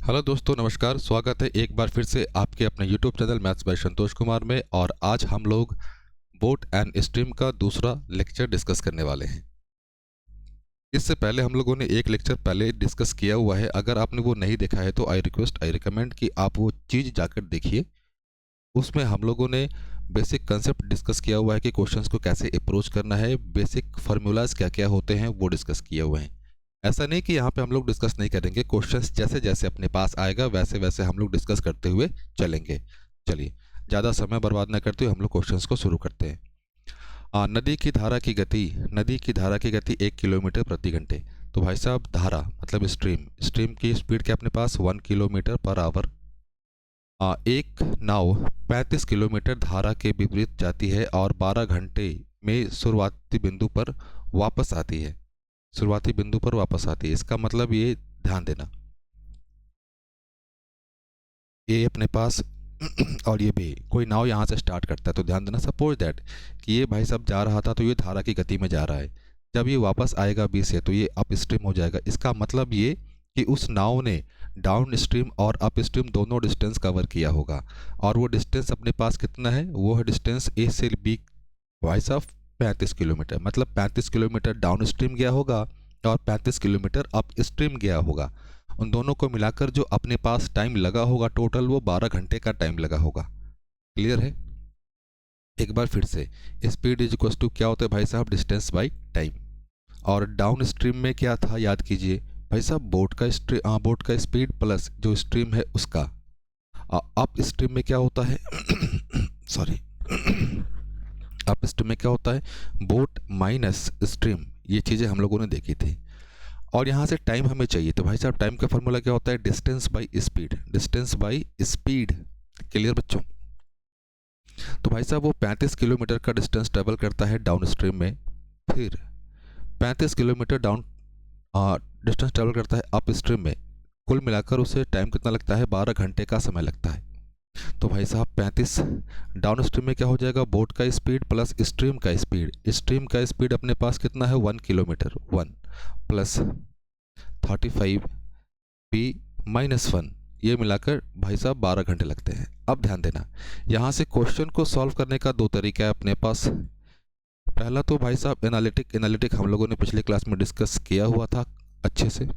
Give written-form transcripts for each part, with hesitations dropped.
Hello दोस्तों, नमस्कार। स्वागत है एक बार फिर से आपके अपने YouTube channel maths by Santosh Kumar में। और आज हम लोग बोट एंड स्ट्रीम का दूसरा लेक्चर डिस्कस करने वाले हैं। इससे पहले हम लोगों ने एक लेक्चर पहले डिस्कस किया हुआ है। अगर आपने वो नहीं देखा है तो आई रिकमेंड कि आप वो चीज़ जाकर देखिए। उसमें हम लोगों ने बेसिक कंसेप्ट डिस्कस किया हुआ है कि क्वेश्चंस को कैसे अप्रोच करना है, बेसिक फार्मूलाज क्या क्या होते हैं वो डिस्कस किए हुए हैं। ऐसा नहीं कि यहाँ पे हम लोग डिस्कस नहीं करेंगे, क्वेश्चंस जैसे जैसे अपने पास आएगा वैसे वैसे हम लोग डिस्कस करते हुए चलेंगे। चलिए, ज़्यादा समय बर्बाद ना करते हुए हम लोग क्वेश्चंस को शुरू करते हैं। नदी की धारा की गति 1 किलोमीटर प्रति घंटे। तो भाई साहब, धारा मतलब स्ट्रीम की स्पीड क्या अपने पास 1 किलोमीटर पर आवर। एक नाव 35 किलोमीटर धारा के विपरीत जाती है और 12 घंटे में शुरुआती बिंदु पर वापस आती है। इसका मतलब ये ध्यान देना, ये अपने पास और ये भी कोई नाव यहाँ से स्टार्ट करता है तो ध्यान देना, सपोज दैट कि ये भाई साहब जा रहा था तो ये धारा की गति में जा रहा है। जब ये वापस आएगा बी से तो ये अप स्ट्रीम हो जाएगा। इसका मतलब ये कि उस नाव ने डाउन स्ट्रीम और अप स्ट्रीम दोनों डिस्टेंस कवर किया होगा। और वो डिस्टेंस अपने पास कितना है? वो है डिस्टेंस ए से बी, भाई साहब 35 किलोमीटर। मतलब 35 किलोमीटर डाउन स्ट्रीम गया होगा और 35 किलोमीटर अप स्ट्रीम गया होगा। उन दोनों को मिलाकर जो अपने पास टाइम लगा होगा टोटल, वो 12 घंटे का टाइम लगा होगा। क्लियर है? एक बार फिर से, स्पीड इज इक्वल टू क्या होता है भाई साहब? Distance by time. और डाउन स्ट्रीम में क्या था याद कीजिए भाई साहब, बोट का स्पीड प्लस जो स्ट्रीम है उसका। अप स्ट्रीम में क्या होता है सॉरी अप स्ट्रीम में क्या होता है? Boat minus stream. ये चीज़ें हम लोगों ने देखी थी। और यहाँ से टाइम हमें चाहिए, तो भाई साहब टाइम का फॉर्मूला क्या होता है? Distance by speed. क्लियर बच्चों? तो भाई साहब वो 35 किलोमीटर का डिस्टेंस ट्रेवल करता है डाउन स्ट्रीम में, फिर 35 किलोमीटर डाउन डिस्टेंस ट्रेवल करता है अप स्ट्रीम में। कुल मिलाकर उसे टाइम कितना लगता है? 12 घंटे का समय लगता है। तो भाई साहब 35 डाउन स्ट्रीम में क्या हो जाएगा? बोट का स्पीड प्लस स्ट्रीम का स्पीड अपने पास कितना है? 1 किलोमीटर, 1 प्लस 35 पी माइनस 1, ये मिलाकर भाई साहब 12 घंटे लगते हैं। अब ध्यान देना, यहाँ से क्वेश्चन को सॉल्व करने का दो तरीका है अपने पास। पहला तो भाई साहब एनालिटिक हम लोगों ने पिछले क्लास में डिस्कस किया हुआ था अच्छे से।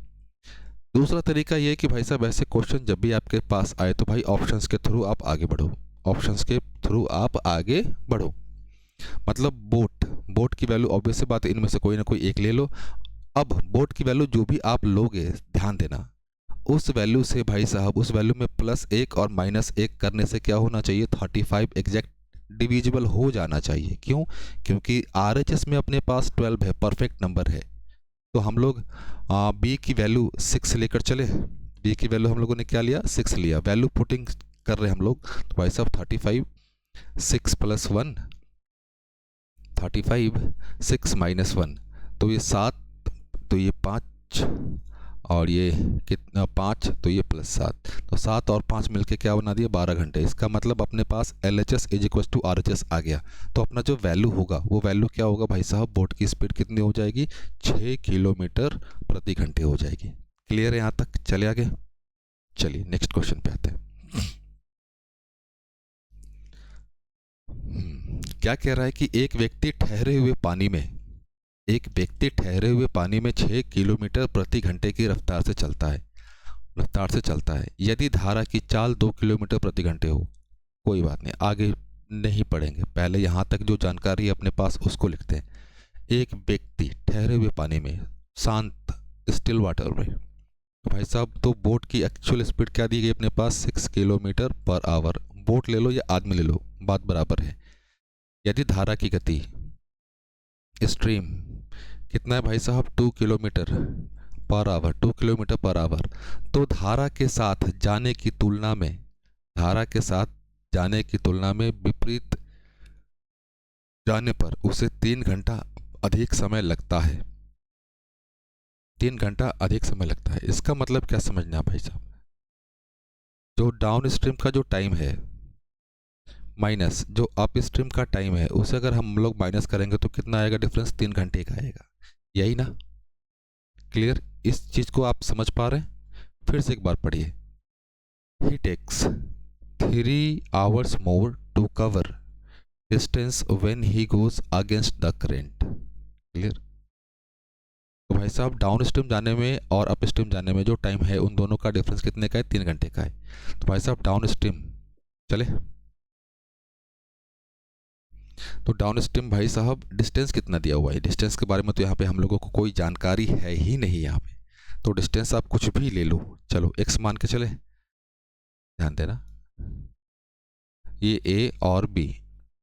दूसरा तरीका ये कि भाई साहब ऐसे क्वेश्चन जब भी आपके पास आए तो भाई ऑप्शंस के थ्रू आप आगे बढ़ो। मतलब बोट की वैल्यू ऑब्वियस सी बात है, इनमें से कोई ना कोई एक ले लो। अब बोट की वैल्यू जो भी आप लोगे, ध्यान देना, उस वैल्यू से भाई साहब उस वैल्यू में +1 और -1 करने से क्या होना चाहिए? 35 एग्जैक्ट डिविजिबल हो जाना चाहिए। क्यों? क्योंकि RHS में अपने पास 12 है, परफेक्ट नंबर है। तो हम लोग बी की वैल्यू 6 लेकर चले। बी की वैल्यू हम लोगों ने क्या लिया? 6 लिया। वैल्यू पुटिंग कर रहे हैं हम लोग, तो भाई साहब 35 6 + 1, 35 6 - 1, तो ये 7, तो ये 5, और ये कितना 5, तो ये +7, तो 7 और 5 मिलके क्या बना दिया? 12 घंटे। इसका मतलब अपने पास LHS is equal to RHS आ गया। तो अपना जो वैल्यू होगा वो वैल्यू क्या होगा भाई साहब? बोट की स्पीड कितनी हो जाएगी? 6 किलोमीटर प्रति घंटे हो जाएगी। क्लियर है यहाँ तक? चले आगे। चलिए नेक्स्ट क्वेश्चन पे आते हैं। क्या कह रहा है कि एक व्यक्ति ठहरे हुए पानी में 6 किलोमीटर प्रति घंटे की रफ्तार से चलता है। यदि धारा की चाल 2 किलोमीटर प्रति घंटे हो। कोई बात नहीं, आगे नहीं पढ़ेंगे, पहले यहाँ तक जो जानकारी है अपने पास उसको लिखते हैं। एक व्यक्ति ठहरे हुए पानी में, शांत स्टिल वाटर में, तो भाई साहब तो बोट की एक्चुअल स्पीड क्या दी गई अपने पास? 6 किलोमीटर पर आवर। बोट ले लो या आदमी ले लो, बात बराबर है। यदि धारा की गति स्ट्रीम कितना है भाई साहब? 2 किलोमीटर पर आवर। तो धारा के साथ जाने की तुलना में विपरीत जाने पर उसे 3 घंटा अधिक समय लगता है। 3 घंटा अधिक समय लगता है। इसका मतलब क्या समझना भाई साहब? जो डाउन स्ट्रीम का जो टाइम है माइनस जो अप स्ट्रीम का टाइम है, उसे अगर हम लोग माइनस करेंगे तो कितना आएगा डिफरेंस? 3 घंटे का आएगा। यही ना? क्लियर? इस चीज़ को आप समझ पा रहे हैं? फिर से एक बार पढ़िए। ही takes 3 hours more to cover distance when he goes against the current. Clear? तो भाई साहब डाउन स्ट्रीम जाने में और अप स्ट्रीम जाने में जो टाइम है उन दोनों का डिफरेंस कितने का है? 3 घंटे का है। तो भाई साहब डाउन स्ट्रीम चले, तो डाउन स्ट्रीम भाई साहब डिस्टेंस कितना दिया हुआ है? डिस्टेंस के बारे में तो यहाँ पे हम लोगों को कोई जानकारी है ही नहीं यहाँ पे, तो डिस्टेंस आप कुछ भी ले लो, चलो x मान के चले, ध्यान देना ये a और b,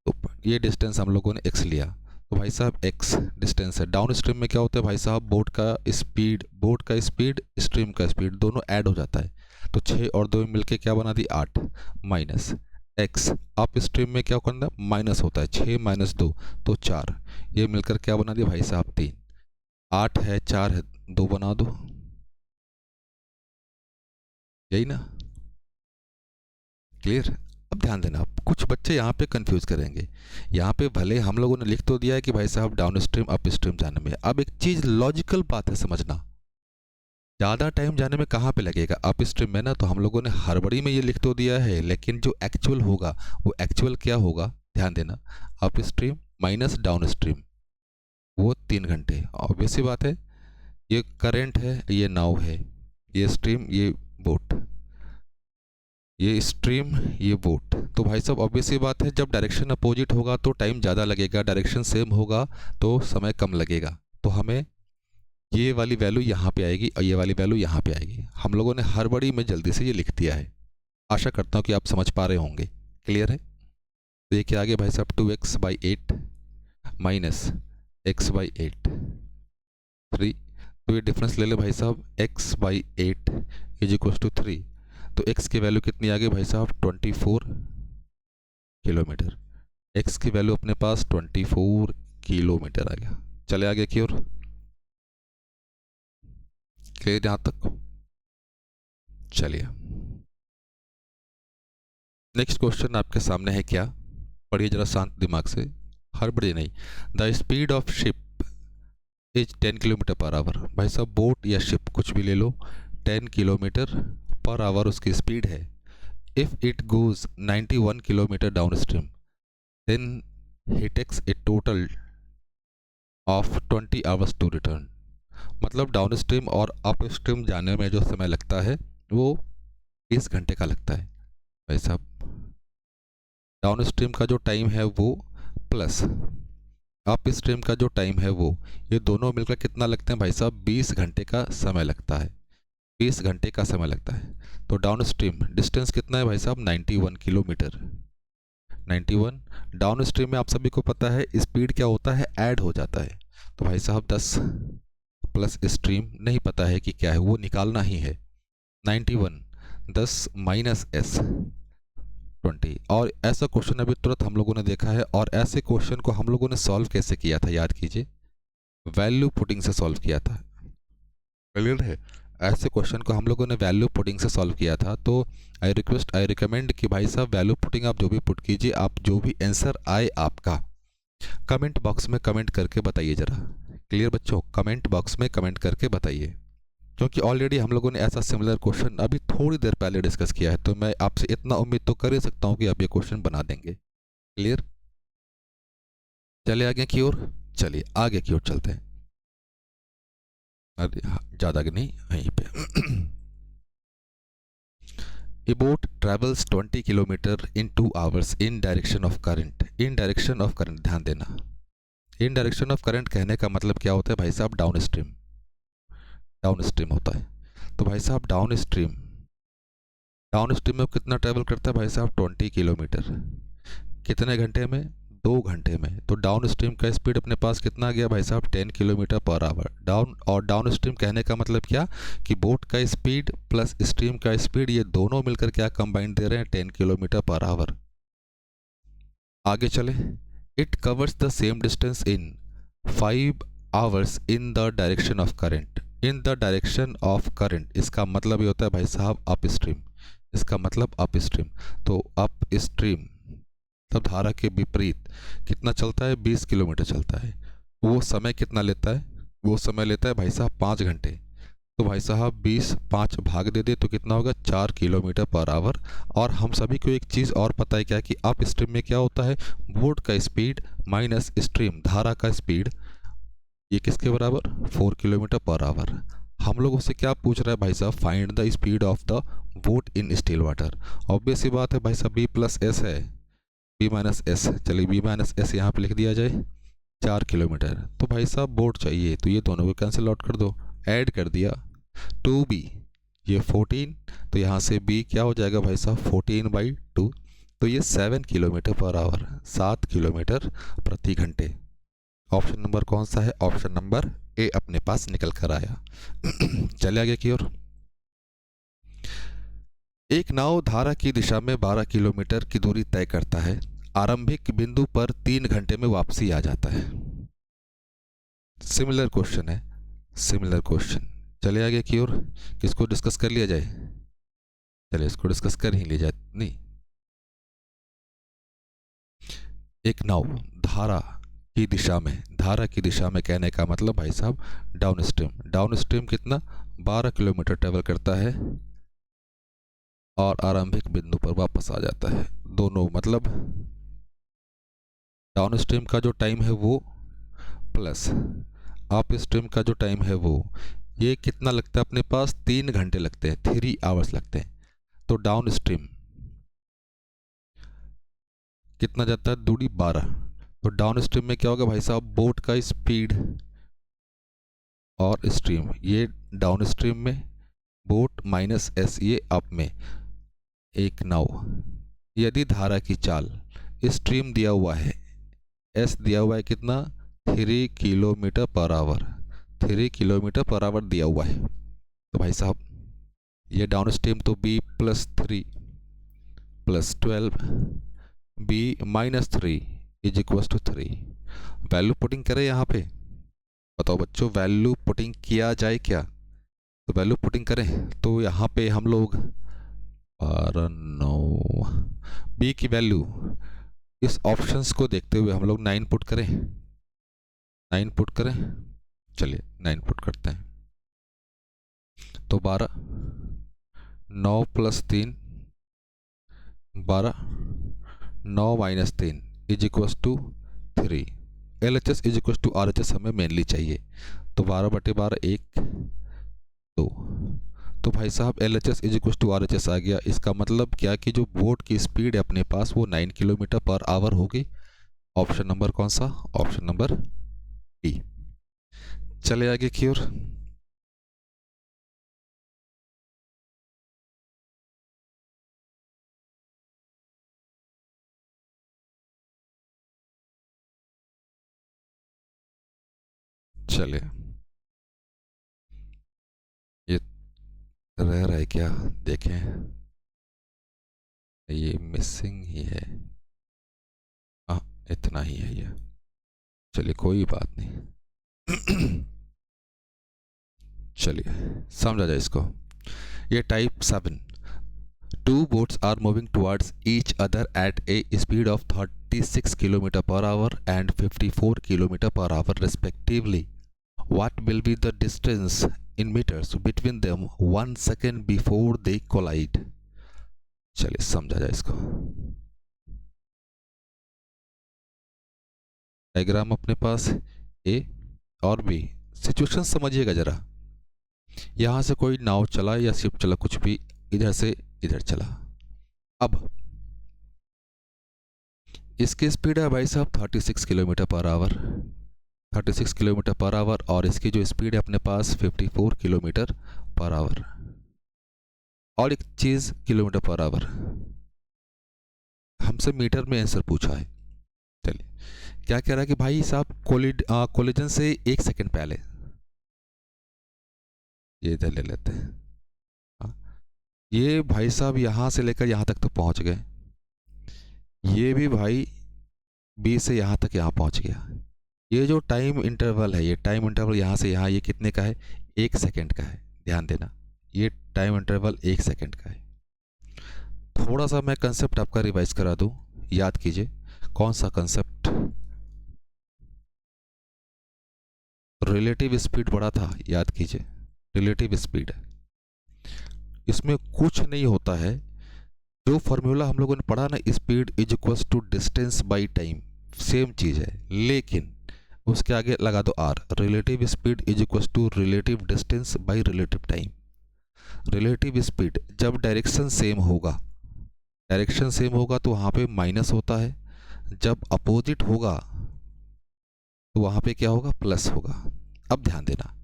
तो ये डिस्टेंस हम लोगों ने x लिया, तो भाई साहब x डिस्टेंस है। डाउन स्ट्रीम में क्या होता है भाई साहब, बोट का स्पीड स्ट्रीम का स्पीड दोनों ऐड हो जाता है, तो 6 और 2 मिलके क्या बना दी 8 माइनस x। अप स्ट्रीम में क्या करना माइनस होता है, 6 माइनस 2 तो 4, ये मिलकर क्या बना दिया भाई साहब 3, 8 है 4 है 2 बना दो, यही ना? क्लियर? अब ध्यान देना, आप कुछ बच्चे यहाँ पे कंफ्यूज करेंगे, यहाँ पे भले हम लोगों ने लिख तो दिया है कि भाई साहब डाउन स्ट्रीम अप स्ट्रीम जाने में, अब एक चीज़ लॉजिकल बात है समझना, ज़्यादा टाइम जाने में कहाँ पे लगेगा? अप स्ट्रीम में ना, तो हम लोगों ने हड़बड़ी में ये लिख तो दिया है, लेकिन जो एक्चुअल होगा वो एक्चुअल क्या होगा, ध्यान देना, up stream minus down stream वो 3 घंटे, ऑब्वियस सी बात है, ये करंट है, ये नाव है, ये स्ट्रीम, ये बोट, ये स्ट्रीम, ये बोट, तो भाई साहब ऑब्वियस सी बात है जब डायरेक्शन अपोजिट होगा तो टाइम ज़्यादा लगेगा, डायरेक्शन सेम होगा तो समय कम लगेगा, तो हमें ये वाली वैल्यू यहाँ पे आएगी और ये वाली वैल्यू यहाँ पे आएगी। हम लोगों ने हड़बड़ी में जल्दी से ये लिख दिया है, आशा करता हूँ कि आप समझ पा रहे होंगे। क्लियर है? तो ये क्या आ गया भाई साहब 2x/8 माइनस x/8 3, तो ये डिफरेंस ले ले भाई साहब x/8 इज इक्वल्स टू 3, तो x की वैल्यू कितनी आ गई भाई साहब 24 किलोमीटर, x की वैल्यू अपने पास 24 किलोमीटर आ गया। चले आगे की ओर, क्लियर यहाँ तक? चलिए नेक्स्ट क्वेश्चन आपके सामने है, क्या? पढ़िए जरा शांत दिमाग से, हड़बड़ी नहीं। The speed of ship is 10 kilometre per hour, भाई साहब बोट या शिप कुछ भी ले लो, 10 किलोमीटर पर आवर उसकी स्पीड है। If it goes 91 kilometre down stream then he takes a total of 20 hours to return, मतलब डाउन स्ट्रीम और अप स्ट्रीम जाने में जो समय लगता है वो 20 घंटे का लगता है। भाई साहब डाउन स्ट्रीम का जो टाइम है वो प्लस अप स्ट्रीम का जो टाइम है वो, ये दोनों मिलकर कितना लगते हैं भाई साहब 20 घंटे का समय लगता है, 20 घंटे का समय लगता है। तो डाउन स्ट्रीम डिस्टेंस कितना है भाई साहब 91 किलोमीटर, 91। डाउन स्ट्रीम में आप सभी को पता है स्पीड क्या होता है, ऐड हो जाता है, तो भाई साहब 10 प्लस स्ट्रीम नहीं पता है कि क्या है, वो निकालना ही है, 91 10 माइनस s 20। और ऐसा क्वेश्चन अभी तुरंत हम लोगों ने देखा है, और ऐसे क्वेश्चन को हम लोगों ने सॉल्व कैसे किया था याद कीजिए, वैल्यू पुटिंग से सॉल्व किया था। क्लियर है? ऐसे क्वेश्चन को हम लोगों ने वैल्यू पुटिंग से सॉल्व किया था, तो आई रिकमेंड कि भाई साहब वैल्यू पुटिंग आप जो भी पुट कीजिए, आप जो भी आंसर आए आपका कमेंट बॉक्स में कमेंट करके बताइए जरा। क्लियर बच्चों? कमेंट बॉक्स में कमेंट करके बताइए, क्योंकि ऑलरेडी हम लोगों ने ऐसा सिमिलर क्वेश्चन अभी थोड़ी देर पहले डिस्कस किया है, तो मैं आपसे इतना उम्मीद तो कर ही सकता हूँ कि आप ये क्वेश्चन बना देंगे। क्लियर? चले आगे की ओर, चलिए आगे की ओर चलते हैं, अरे ज़्यादा नहीं यहीं पे। A boat travels 20 kilometre in 2 hours in direction of current. In direction of current ध्यान देना, in direction of current कहने का मतलब क्या होता है भाई साहब, डाउन स्ट्रीम, डाउन स्ट्रीम होता है। तो भाई साहब डाउन स्ट्रीम में कितना ट्रैवल करता है भाई साहब 20 किलोमीटर, कितने घंटे में? 2 घंटे में। तो डाउन स्ट्रीम का स्पीड अपने पास कितना आ गया भाई साहब 10 kilometre per hour. Down stream कहने का मतलब क्या कि बोट का स्पीड प्लस स्ट्रीम का स्पीड ये दोनों मिलकर क्या कंबाइंड दे रहे हैं 10 किलोमीटर पर आवर। आगे चले, it covers the same distance in 5 hours in the direction of current. In the direction of current इसका मतलब ये होता है भाई साहब अप स्ट्रीम, इसका मतलब अप स्ट्रीम। तो अप स्ट्रीम तब धारा के विपरीत कितना चलता है 20 किलोमीटर चलता है। वो समय कितना लेता है? वो समय लेता है भाई साहब 5 घंटे। तो भाई साहब 20 5 भाग दे दे तो कितना होगा 4 किलोमीटर पर आवर। और हम सभी को एक चीज़ और पता है क्या कि अप स्ट्रीम में क्या होता है, बोट का स्पीड माइनस स्ट्रीम धारा का स्पीड, ये किसके बराबर 4 किलोमीटर पर आवर। हम लोगों से क्या पूछ रहा है भाई साहब, find the speed of the boat in still water. Obvious सी बात है भाई साहब, बी प्लस एस है, बी माइनस एस, चलिए बी माइनस एस यहाँ पे लिख दिया जाए 4 किलोमीटर। तो भाई साहब बोट चाहिए तो ये दोनों को कैंसिल आउट कर दो, ऐड कर दिया 2b, ये 14, तो यहाँ से b क्या हो जाएगा भाई साहब 14/2, तो ये 7 किलोमीटर पर आवर, 7 किलोमीटर प्रति घंटे। ऑप्शन नंबर कौन सा है, ऑप्शन नंबर ए अपने पास निकल कर आया। चले आगे की ओर। एक नाव धारा की दिशा में 12 किलोमीटर की दूरी तय करता है, आरंभिक बिंदु पर 3 घंटे में वापसी आ जाता है। सिमिलर क्वेश्चन है, सिमिलर क्वेश्चन। चले आगे की ओर, किसको डिस्कस कर लिया जाए, चलिए इसको डिस्कस कर ही लिया जाए। नहीं, एक नाव धारा की दिशा में, धारा की दिशा में कहने का मतलब भाई साहब डाउन स्ट्रीम, डाउन स्ट्रीम कितना 12 किलोमीटर ट्रेवल करता है और आरंभिक बिंदु पर वापस आ जाता है। दोनों मतलब डाउन स्ट्रीम का जो टाइम है वो प्लस अप स्ट्रीम का जो टाइम है वो, ये कितना लगता है अपने पास 3 घंटे लगते हैं, 3 आवर्स लगते हैं। तो डाउन स्ट्रीम कितना जाता है, दूरी 12। तो डाउन स्ट्रीम में क्या होगा भाई साहब, बोट का स्पीड और स्ट्रीम, ये डाउन स्ट्रीम में बोट माइनस एस, ये अप में। एक नाव यदि धारा की चाल, स्ट्रीम दिया हुआ है, एस दिया हुआ है कितना 3 kilometre per our, 3 kilometre per our दिया हुआ है, तो भाई साहब ये डाउन स्ट्रीम तो b plus 3 plus 12 b minus 3 is equal to 3। Value putting करें यहाँ पे, बताओ बच्चों वैल्यू पुटिंग किया जाए क्या, तो वैल्यू पुटिंग करें तो यहाँ पे हम लोग 9 b की वैल्यू, इस ऑप्शंस को देखते हुए हम लोग 9 पुट करें, 9 पुट करें, चलिए 9 पुट करते हैं। तो 12, 9 plus 3 12, 9 minus 3 is equal to 3। L H S is equal to R H S हमें मेनली चाहिए, तो 12/12 1 2। तो भाई साहब L H S is equal to R H S आ गया। इसका मतलब क्या कि जो बोट की स्पीड है अपने पास वो 9 किलोमीटर पर आवर होगी। ऑप्शन नंबर कौन सा, ऑप्शन नंबर डी। चले आगे की ओर। चलिए ये रह रहा है क्या, देखें, ये मिसिंग ही है, हाँ इतना ही है ये, चलिए कोई बात नहीं। चलिए समझा जाए इसको। ये type 7, two boats are moving towards each other at a speed of 36 km per hour and 54 km per hour respectively. What will be the distance in meters between them 1 second before they collide? चलिए समझा जाए इसको। Diagram अपने पास ए और B, situation समझिएगा जरा। यहाँ से कोई नाव चला या शिप चला, कुछ भी, इधर से इधर चला। अब इसकी स्पीड है भाई साहब 36 kilometre per our, 36 kilometre per our, और इसकी जो स्पीड है अपने पास 54 किलोमीटर पर आवर। और एक चीज़ किलोमीटर पर आवर, हमसे मीटर में आंसर पूछा है। चलिए क्या कह रहा है कि भाई साहब कोलिजन से 1 सेकंड पहले, ये इधर ले लेते हैं, हाँ, ये भाई साहब यहाँ से लेकर यहाँ तक तो पहुँच गए, ये भी भाई बी से यहाँ तक यहाँ पहुँच गया। ये जो टाइम इंटरवल है, ये टाइम इंटरवल यहाँ से यहाँ, ये कितने का है, 1 सेकंड का है। ध्यान देना, ये टाइम इंटरवल 1 सेकंड का है। थोड़ा सा मैं कंसेप्ट आपका रिवाइज करा दूँ, याद कीजिए। कौन सा कंसेप्ट, रिलेटिव स्पीड बढ़ा था, याद कीजिए, रिलेटिव स्पीड। इसमें कुछ नहीं होता है, जो फॉर्मूला हम लोगों ने पढ़ा ना, speed is equals to distance by time, same चीज़ है, लेकिन उसके आगे लगा दो R. Relative speed is equals to relative distance by relative time. Relative speed जब डायरेक्शन सेम होगा, डायरेक्शन सेम होगा तो वहाँ पे माइनस होता है, जब अपोजिट होगा तो वहाँ पे क्या होगा, प्लस होगा। अब ध्यान देना,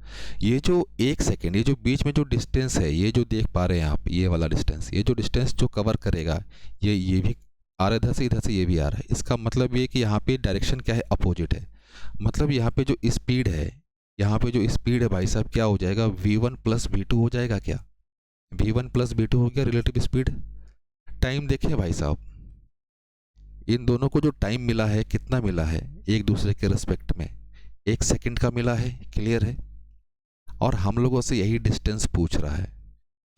ये जो 1 सेकेंड, ये जो बीच में जो डिस्टेंस है, ये जो देख पा रहे हैं आप, ये वाला डिस्टेंस, ये जो डिस्टेंस जो कवर करेगा, ये भी आ रहा है इधर से ये भी आ रहा है। इसका मतलब ये कि यहाँ पे डायरेक्शन क्या है, अपोजिट है। मतलब यहाँ पे जो स्पीड है, यहाँ पे जो स्पीड है भाई साहब, क्या हो जाएगा, v1 प्लस v2 हो जाएगा। क्या v1 प्लस v2 हो गया रिलेटिव स्पीड। टाइम देखें भाई साहब, इन दोनों को जो टाइम मिला है, कितना मिला है एक दूसरे के रिस्पेक्ट में, 1 सेकेंड का मिला है, क्लियर है। और हम लोगों से यही डिस्टेंस पूछ रहा है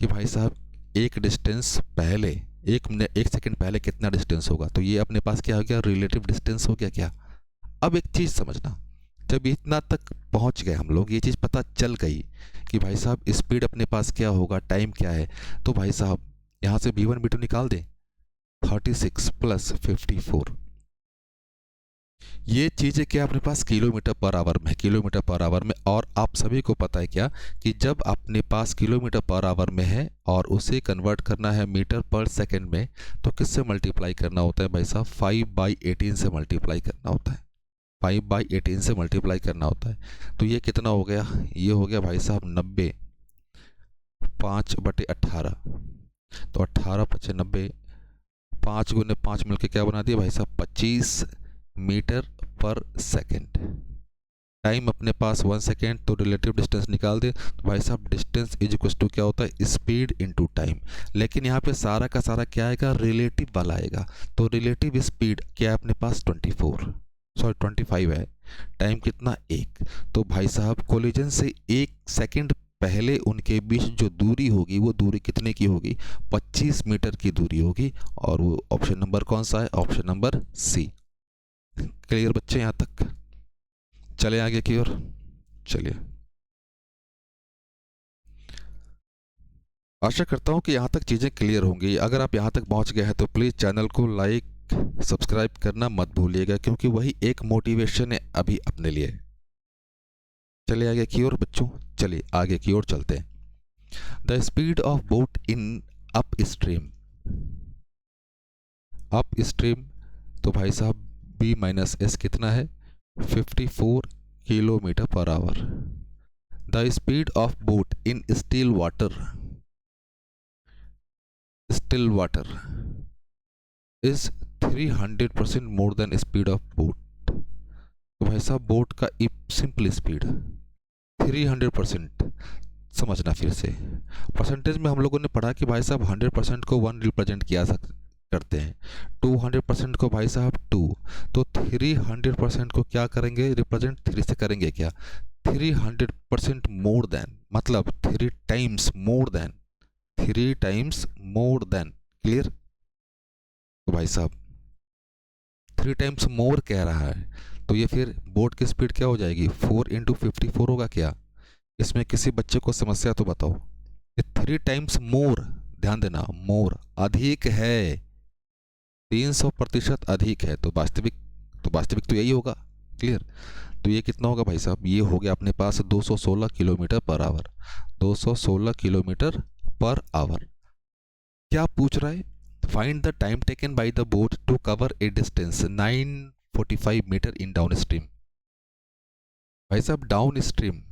कि भाई साहब एक डिस्टेंस पहले, 1 सेकेंड पहले कितना डिस्टेंस होगा, तो ये अपने पास क्या हो गया, रिलेटिव डिस्टेंस हो गया। क्या, अब एक चीज़ समझना, जब इतना तक पहुंच गए हम लोग, ये चीज़ पता चल गई कि भाई साहब स्पीड अपने पास क्या होगा, टाइम क्या है, तो भाई साहब यहाँ से v1 v2 निकाल दें। 36 प्लस 54, ये चीज़ें क्या अपने पास किलोमीटर पर आवर में है, किलोमीटर पर आवर में। और आप सभी को पता है क्या कि जब अपने पास किलोमीटर पर आवर में है और उसे कन्वर्ट करना है मीटर पर सेकंड में, तो किससे मल्टीप्लाई करना होता है भाई साहब, 5/18 से मल्टीप्लाई करना होता है, 5/18 से मल्टीप्लाई करना होता है। तो ये कितना हो गया, ये हो गया भाई साहब 90, 5/18, तो 18×5 = 90, 5 गुने 5 मिलके क्या बना दिया भाई साहब, 25 मीटर पर सेकेंड। टाइम अपने पास 1 सेकेंड, तो रिलेटिव डिस्टेंस निकाल दे, तो भाई साहब डिस्टेंस इज इक्वल टू क्या होता है, स्पीड इनटू टाइम। लेकिन यहाँ पे सारा का सारा क्या आएगा, रिलेटिव वाला आएगा। तो रिलेटिव स्पीड क्या है अपने पास, 25 है, टाइम कितना 1। तो भाई साहब कोलिजन से 1 सेकेंड पहले उनके बीच जो दूरी होगी, वो दूरी कितने की होगी, 25 मीटर की दूरी होगी। और वो ऑप्शन नंबर कौन सा है, ऑप्शन नंबर सी। क्लियर बच्चे यहाँ तक, चले आगे की ओर, चलिए। आशा करता हूँ कि यहाँ तक चीज़ें क्लियर होंगी। अगर आप यहाँ तक पहुँच गए हैं तो प्लीज़ चैनल को लाइक सब्सक्राइब करना मत भूलिएगा, क्योंकि वही एक मोटिवेशन है अभी अपने लिए। चलिए आगे की ओर बच्चों, चलिए आगे की ओर चलते हैं। The speed of boat in up stream, up stream, तो भाई साहब b-s कितना है, 54 kilometre per our. The speed of boat in still water is 300% more than speed of boat. तो भाई साहब बोट का सिंपल स्पीड 300%, समझना फिर से। परसेंटेज में हम लोगों ने पढ़ा कि भाई साहब 100% को 1 रिप्रेजेंट किया करते हैं, 200% को भाई साहब 2, तो 300% को क्या करेंगे, रिप्रेजेंट 3 से करेंगे। क्या, 300% मोर देन, मतलब 3 times more than, 3 times more than, clear. तो भाई साहब 3 टाइम्स मोर कह रहा है, तो ये फिर बोट की स्पीड क्या हो जाएगी, 4 × 54 होगा। क्या, इसमें किसी बच्चे को समस्या तो बताओ। ये 3 टाइम्स मोर, ध्यान देना, मोर अधिक है, 300% अधिक है, तो वास्तविक तो यही होगा, क्लियर। तो ये कितना होगा भाई साहब, ये हो गया अपने पास 216 kilometre per hour, 216 kilometre per hour. क्या पूछ रहा है, find the time taken by the boat to cover a distance 945 metre in down stream. भाई साहब डाउन स्ट्रीम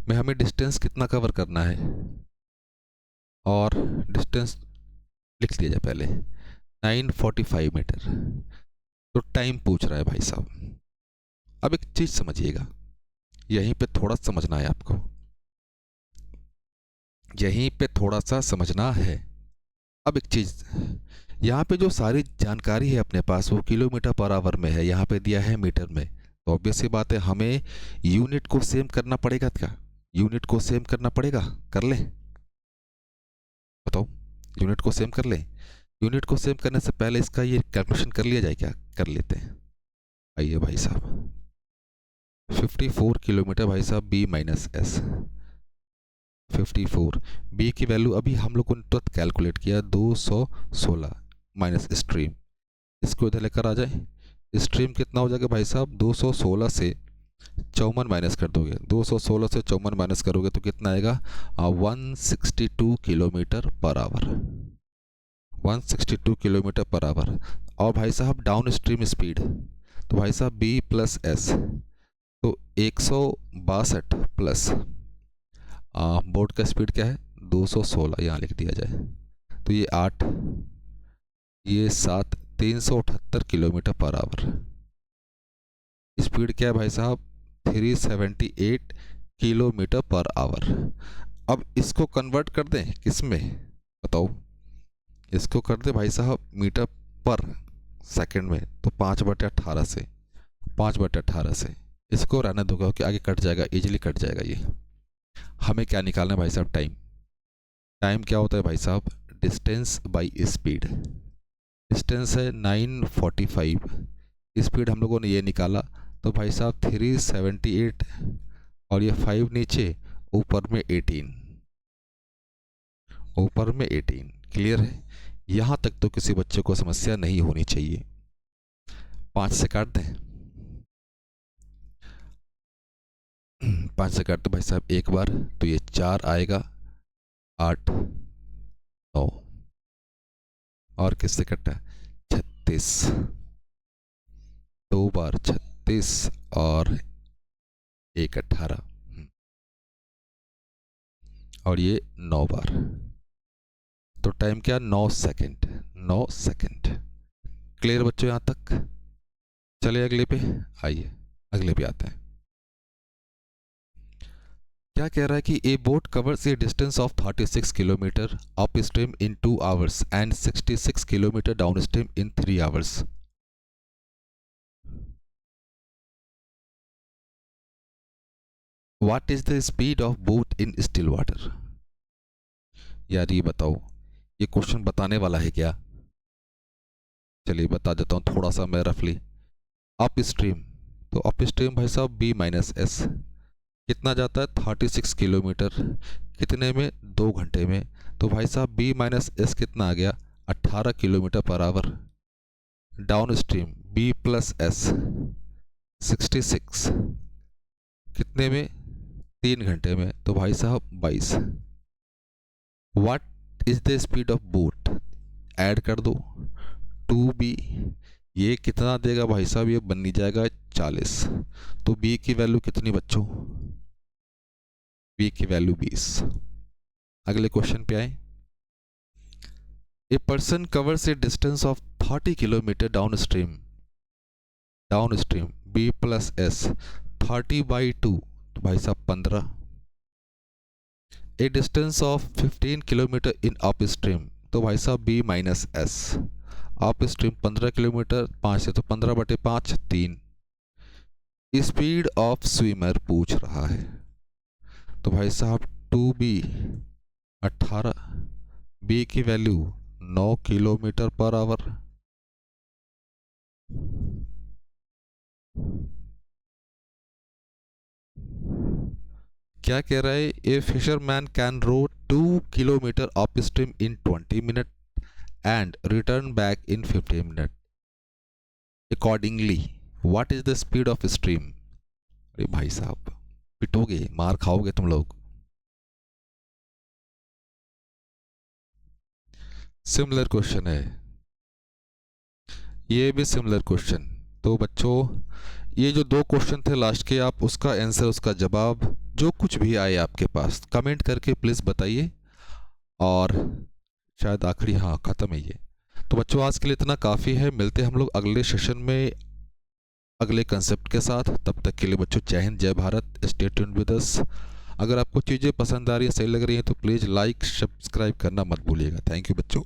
में हमें डिस्टेंस कितना कवर करना है, और डिस्टेंस लिख दिया जाए पहले, 945 मीटर। तो टाइम पूछ रहा है भाई साहब। अब एक चीज समझिएगा, यहीं पे थोड़ा समझना है आपको, यहीं पे थोड़ा सा समझना है। अब एक चीज, यहाँ पे जो सारी जानकारी है अपने पास वो किलोमीटर पर आवर में है, यहाँ पे दिया है मीटर में। तो ऑब्वियस सी बात है हमें यूनिट को सेम करना पड़ेगा। क्या, यूनिट को सेम करना पड़ेगा, कर ले, बताओ, यूनिट को सेम कर ले। यूनिट को सेम करने से पहले इसका ये कैलकुलेशन कर लिया जाए, क्या कर लेते हैं। आइए भाई साहब 54 किलोमीटर भाई साहब b-s, 54। बी की वैल्यू अभी हम लोग ने तुरंत कैलकुलेट किया 216 माइनस स्ट्रीम, इसको इधर लेकर आ जाए। स्ट्रीम कितना हो जाएगा भाई साहब, 216 से 54 माइनस कर दोगे, 216 से 54 माइनस करोगे तो कितना आएगा 162 kilometre per our, 162 kilometre per our. और भाई साहब डाउन स्ट्रीम स्पीड, तो भाई साहब बी प्लस एस, तो 162 प्लस बोर्ड का स्पीड क्या है 216, यहाँ लिख दिया जाए, तो ये 8, ये 7, 378 किलोमीटर पर आवर। स्पीड क्या है भाई साहब 378 किलोमीटर पर आवर। अब इसको कन्वर्ट कर दें किस में बताओ, इसको कर दे भाई साहब मीटर पर सेकंड में, तो 5/18 से, 5/18 से इसको रहने दो क्योंकि आगे कट जाएगा, इजीली कट जाएगा ये। हमें क्या निकालना है भाई साहब, टाइम। टाइम क्या होता है भाई साहब, डिस्टेंस बाई स्पीड। डिस्टेंस है 945, स्पीड हम लोगों ने ये निकाला, तो भाई साहब 378 और ये 5 नीचे, ऊपर में 18, ऊपर में 18। क्लियर है, यहाँ तक तो किसी बच्चे को समस्या नहीं होनी चाहिए। 5 से काट दें, 5 से काट दो भाई साहब एक बार, तो ये 4 आएगा, 8, 9 और किससे कटा 36, 2 बार 36 और 1 18 और ये 9 बार, तो टाइम क्या 9 सेकंड, 9 सेकंड। क्लियर बच्चों यहाँ तक। चलिए अगले पे आइए, अगले पे आते हैं। क्या कह रहा है कि ए boat covers A distance of 36 kilometre up stream in 2 hours and 66 kilometre down stream in 3 hours. What is the speed of boat in still water. यार ये बताओ, ये क्वेश्चन बताने वाला है क्या? चलिए बता देता हूँ थोड़ा सा मैं रफली। अप स्ट्रीम, तो अप स्ट्रीम भाई साहब बी माइनस एस कितना जाता है 36 किलोमीटर, कितने में 2 घंटे में, तो भाई साहब बी माइनस एस कितना आ गया 18 kilometre per hour. Down stream B plus S 66 कितने में 3 घंटे में, तो भाई साहब 22। What is the speed of boat, add कर दो 2b, ये कितना देगा भाई साहब, ये बन जाएगा 40, तो b की वैल्यू कितनी बच्चों, b की वैल्यू 20। अगले क्वेश्चन पे आए। A person covers A distance of 30 kilometre down stream b plus S 30/2, तो भाई साहब 15। ए distance of 15 kilometre in up stream, तो भाई साहब b minus S, up stream 15 kilometre 5 से, तो 15/5 3। स्पीड ऑफ स्विमर पूछ रहा है, तो भाई साहब 2b 18, b की वैल्यू 9 किलोमीटर पर आवर। क्या कह रहा है, a fisherman can row 2 kilometre up stream in 20 minute and return back in 15 minute. Accordingly what is the speed of stream. अरे भाई साहब पिटोगे, मार खाओगे तुम लोग। सिमिलर क्वेश्चन है, ये भी सिमिलर क्वेश्चन। तो बच्चों ये जो 2 क्वेश्चन थे लास्ट के, आप उसका आंसर, उसका जवाब जो कुछ भी आए आपके पास कमेंट करके प्लीज़ बताइए। और शायद आखिरी, हाँ ख़त्म है ये। तो बच्चों आज के लिए इतना काफ़ी है, मिलते हैं हम लोग अगले सेशन में अगले कंसेप्ट के साथ। तब तक के लिए बच्चों जय हिंद, जय Bharat, stay tuned with us. अगर आपको चीज़ें पसंद आ रही है, सही लग रही हैं, तो प्लीज़ लाइक सब्सक्राइब करना मत भूलिएगा। थैंक यू बच्चों।